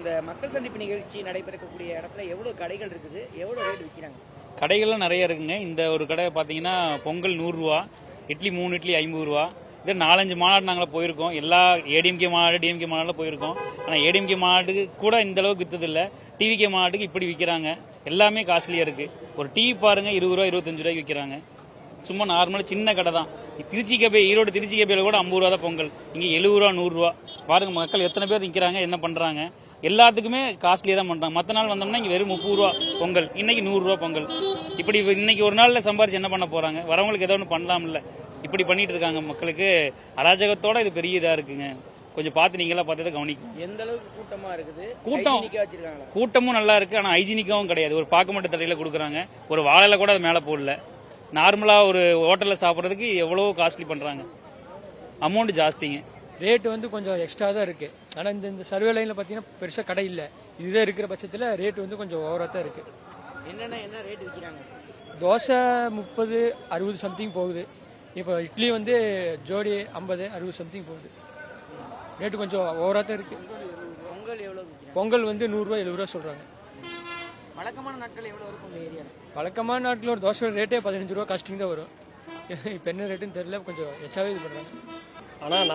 இந்த மக்கள் சந்திப்பு நிகழ்ச்சி நடைபெறக்கூடிய இடத்துல எவ்வளவு கடைகள் இருக்குது, எவ்வளவு ரேட் விற்கிறாங்க? கடைகள்லாம் நிறைய இருக்குங்க. இந்த ஒரு கடை பார்த்தீங்கன்னா பொங்கல் 100 ரூபா, இட்லி 3 இட்லி 50 ரூபா. இது 4-5 மாநாடு நாங்கள் போயிருக்கோம். எல்லா ஏடிஎம்கே மாநாடு டிஎம்கே மாநாடுல போயிருக்கோம். ஆனால் ஏடிஎம்கே மாநாட்டுக்கு கூட இந்த அளவுக்கு விற்றதில்லை. டிவிகே மாநாட்டுக்கு இப்படி விற்கிறாங்க. எல்லாமே காஸ்ட்லியாக இருக்கு. ஒரு டிவி பாருங்க 20 ரூபா 25 ரூபாய்க்கு விற்கிறாங்க. சும்மா நார்மலாக சின்ன கடை தான். திருச்சி கபே, ஈரோடு திருச்சி கபையில் கூட 50 ரூபா தான் பொங்கல். இங்கே 70 ரூபா 100 ரூபா. பாருங்க மக்கள் எத்தனை பேர் நிற்கிறாங்க, என்ன பண்றாங்க. எல்லாத்துக்குமே காஸ்ட்லியாக தான் பண்றாங்க. மற்ற நாள் வந்தோம்னா இங்கே வெறும் 30 ரூபா பொங்கல், இன்னைக்கு 100 ரூபா பொங்கல். இப்படி இன்னைக்கு ஒரு நாளில் சம்பாரிச்சு என்ன பண்ண போறாங்க? வரவங்களுக்கு ஏதோ ஒன்று பண்ணலாம்ல. இப்படி பண்ணிட்டு இருக்காங்க. மக்களுக்கு அராஜகத்தோட இது பெரிய இதா இருக்குங்க. கொஞ்சம் பார்த்து நீங்களா பார்த்ததை கவனிக்கும். எந்த அளவுக்கு கூட்டமா இருக்குது? கூட்டம் வச்சிருக்காங்களா? கூட்டமும் நல்லா இருக்கு. ஆனால் ஹைஜீனிக்காவும் கிடையாது. ஒரு பாக்கு மட்டும் தடையில கொடுக்குறாங்க. ஒரு வாழையில கூட அது மேலே போடல. நார்மலா ஒரு ஹோட்டல்ல சாப்பிட்றதுக்கு எவ்வளவோ காஸ்ட்லி பண்றாங்க. அமௌண்ட் ஜாஸ்திங்க. ரேட்டு வந்து கொஞ்சம் எக்ஸ்ட்ரா தான் இருக்கு. ஆனால் இந்த சர்வே லைனில் பார்த்தீங்கன்னா பெருசாக கடை இல்லை. இதுதான் இருக்கிற பட்சத்தில் ரேட்டு வந்து கொஞ்சம் ஓவராக தான் இருக்கு. என்ன ரேட் விற்கிறாங்க? தோசை 30 60 சம்திங் போகுது. இப்போ இட்லி வந்து ஜோடி 50 60 சம்திங் போகுது. ரேட்டு கொஞ்சம் ஓவராக தான் இருக்கு. பொங்கல் எவ்வளவு விற்கிறாங்க? பொங்கல் வந்து 100 ரூபா 70 ரூபா சொல்றாங்க. வழக்கமான நாட்கள் எவ்வளவு இருக்கும் இந்த ஏரியாவில்? வழக்கமான நாட்டில் ஒரு தோசை ரேட்டே 15 ரூபா காஸ்டிங் தான் வரும். இப்போ என்ன ரேட்டுன்னு தெரியல, கொஞ்சம் எச்சாவே இது பண்ணுறாங்க. ஆனால்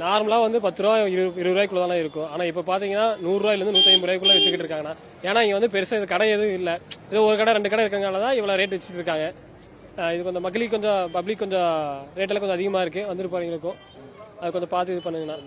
நார்மலாக வந்து 10 ரூபா 20 ரூபாய்க்குள்ள தான் இருக்கும். ஆனால் இப்போ பார்த்தீங்கன்னா 100 ரூபாயிலேருந்து 150 ரூபாய்க்குள்ள விற்றுக்கிட்டு இருக்காங்கன்னா, ஏன்னா இங்கே வந்து பெருசாக இது கடை எதுவும் இல்லை. இது ஒரு கடை 2 கடை இருக்கனால தான் இவ்வளோ ரேட் வச்சுட்டு இருக்காங்க. இது கொஞ்சம் மக்களுக்கு கொஞ்சம் பப்ளிக் கொஞ்சம் ரேட்டெல்லாம் கொஞ்சம் அதிகமாக இருக்குது. வந்துட்டு போகிறவங்களுக்கும் அது கொஞ்சம் பார்த்து இது பண்ணுங்கண்ணா.